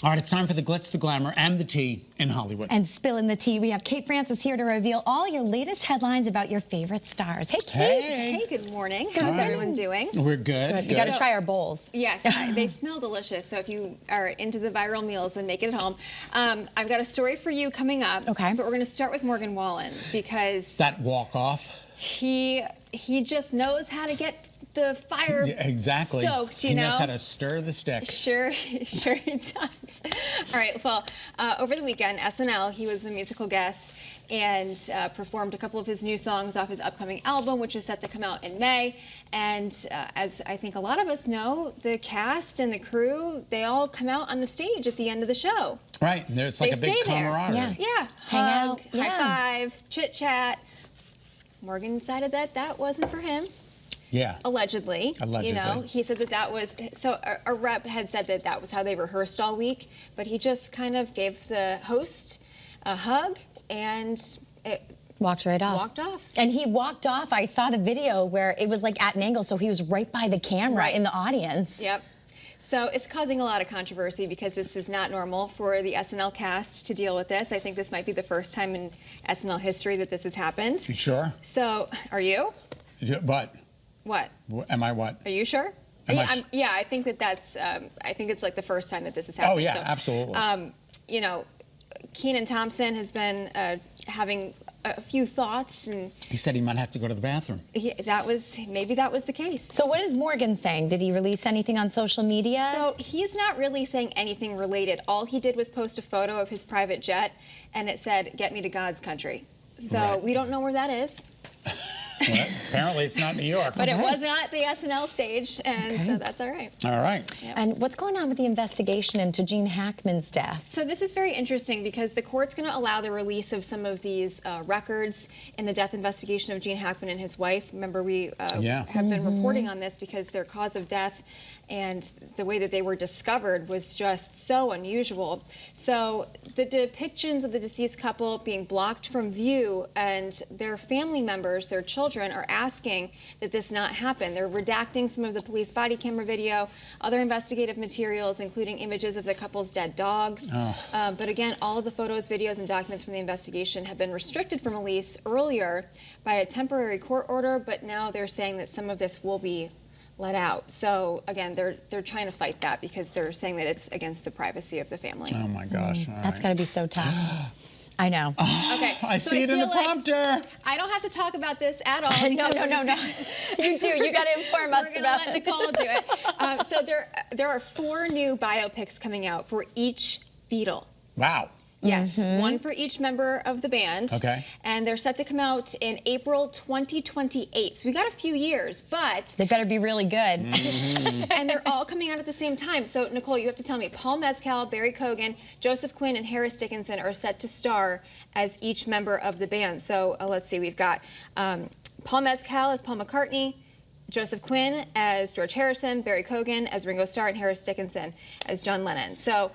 All right, it's time for the glitz, the glamour, and the tea in Hollywood. And spilling the tea, we have Kate Francis here to reveal all your latest headlines about your favorite stars. Hey, Kate. Hey, good morning. Good How's morning. everyone doing? We're good. You got to try our bowls. Yes, they smell delicious. So if you are into the viral meals, then make it at home. I've got a story for you coming up. Okay. But we're going to start with Morgan Wallen because That walk off. he just knows how to get the fire Exactly. stoked, you he know. knows how to stir the stick. Sure he does. All right, well, over the weekend, SNL, he was the musical guest and performed a couple of his new songs off his upcoming album, which is set to come out in May. And as I think a lot of us know, the cast and the crew, they all come out on the stage at the end of the show. Right, there's like They a big stay there. camaraderie. Yeah, Hang hug, out, yeah. high five, chit chat. Morgan decided that that wasn't for him. Yeah. Allegedly. Allegedly. You know, he said that that was, so a rep had said that that was how they rehearsed all week, but he just kind of gave the host a hug and it Walked right off. walked off. And he walked off. I saw the video where it was like at an angle, so he was right by the camera Right. in the audience. Yep. So it's causing a lot of controversy because this is not normal for the SNL cast to deal with this. I think this might be the first time in SNL history that this has happened. You sure? So, are you? Yeah, but What? am I what? Are you sure? Am I Yeah, I think that's. I think it's like the first time that this has happened. Oh yeah, So, absolutely. You know, Kenan Thompson has been having a few thoughts, and He said he might have to go to the bathroom. maybe that was the case. So what is Morgan saying? Did he release anything on social media? So he's not really saying anything related. All he did was post a photo of his private jet, and it said, "Get me to God's country." So Right. we don't know where that is. Well, apparently it's not New York. But it was not the SNL stage, and Okay. so that's all right. All right. And what's going on with the investigation into Gene Hackman's death? So this is very interesting because the court's going to allow the release of some of these records in the death investigation of Gene Hackman and his wife. Remember, we Yeah. have been reporting on this because their cause of death and the way that they were discovered was just so unusual. So the depictions of the deceased couple being blocked from view and their family members, their children, are asking that this not happen. They're redacting some of the police body camera video, other investigative materials, including images of the couple's dead dogs. But again, all of the photos, videos, and documents from the investigation have been restricted from release earlier by a temporary court order, but now they're saying that some of this will be let out. So again, they're trying to fight that because they're saying that it's against the privacy of the family. Oh my gosh. All That's right. got to be so tough. I know. Okay. I so see it in the feel like prompter. I don't have to talk about this at all. No. You do. You got to inform us We're gonna about let Nicole do it. So there are 4 new biopics coming out for each Beatle. Wow. Yes, one for each member of the band. Okay. And they're set to come out in April 2028. So we got a few years, but They better be really good. and they're all coming out at the same time. So Nicole, you have to tell me, Paul Mescal, Barry Cogan, Joseph Quinn, and Harris Dickinson are set to star as each member of the band. So let's see, we've got Paul Mescal as Paul McCartney, Joseph Quinn as George Harrison, Barry Cogan as Ringo Starr, and Harris Dickinson as John Lennon. So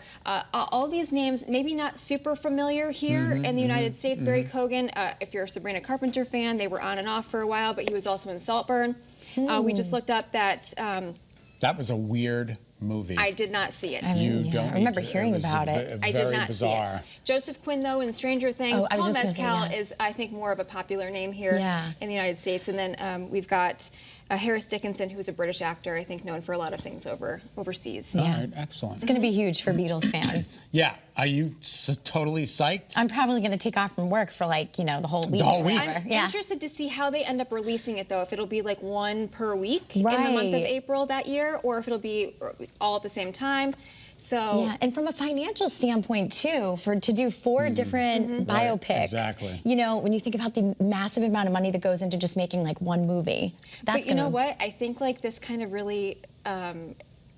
all these names, maybe not super familiar here in the United States. Barry Cogan, if you're a Sabrina Carpenter fan, they were on and off for a while, but he was also in Saltburn. We just looked up that That was a weird movie. I did not see it. You Yeah, don't I remember need to- hearing was about it. I did very not bizarre. see it. Joseph Quinn, though, in Stranger Things. Oh, I was Paul just gonna say, Mescal yeah. is, I think, more of a popular name here Yeah. in the United States. And then we've got Harris Dickinson, who is a British actor, I think, known for a lot of things overseas. All Yeah. right, excellent. It's going to be huge for Beatles fans. Yeah, are you totally psyched? I'm probably going to take off from work for like, the whole week. The whole or week? whatever. I'm Yeah. interested to see how they end up releasing it, though. If it'll be like one per week in the month of Right. April that year, or if it'll be all at the same time. So Yeah, and from a financial standpoint too, to do 4 different biopics, Right, exactly. When you think about the massive amount of money that goes into just making like one movie, that's But you know what? I think like this kind of really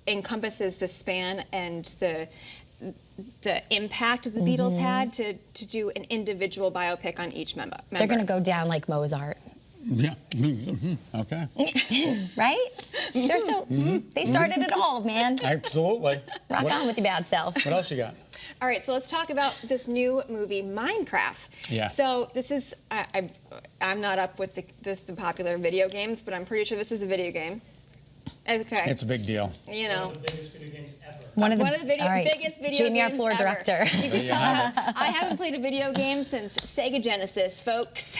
encompasses the span and the impact that the Beatles had to do an individual biopic on each member. They're going to go down like Mozart, Yeah. Okay. right? They're so they started it all, man. Absolutely. Rock What- on with your bad self. What else you got? All right, so let's talk about this new movie, Minecraft. Yeah. So this is, I'm not up with the popular video games, but I'm pretty sure this is a video game. Okay. It's a big deal. You know. One of the biggest video games ever. One of the all right. biggest video Jamie, our games floor ever. director. You can tell I haven't played a video game since Sega Genesis, folks.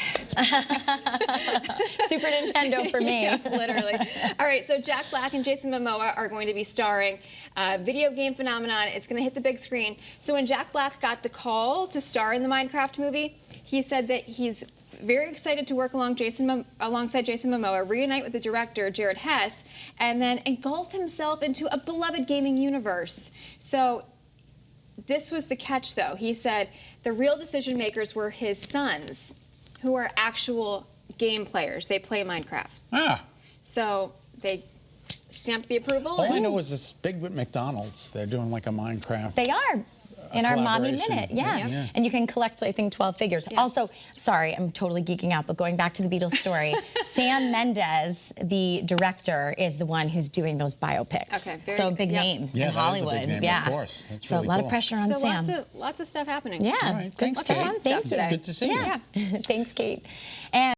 Super Nintendo for me. Yeah, literally. All right, so Jack Black and Jason Momoa are going to be starring video game phenomenon. It's going to hit the big screen. So when Jack Black got the call to star in the Minecraft movie, he said that he's very excited to work alongside Jason Momoa, reunite with the director, Jared Hess, and then engulf himself into a beloved gaming universe. So this was the catch, though. He said the real decision makers were his sons, who are actual game players. They play Minecraft. Ah. So they stamped the approval. All I and- know was this big with McDonald's. They're doing like a Minecraft. They are. In our Mommy collaboration. Minute, yeah. Yeah. And you can collect, I think, 12 figures. Yeah. Also, sorry, I'm totally geeking out, but going back to the Beatles story, Sam Mendes, the director, is the one who's doing those biopics. Okay, very so a good. big Yep. name Yeah, in that is a big Hollywood. name, of yeah. course. That's so really a lot cool. of pressure on So Sam. lots of stuff happening. Yeah. All right, Good thanks, stuff. Kate. Fun stuff Thank you. today. Good to see you. Yeah. Thanks, Kate. And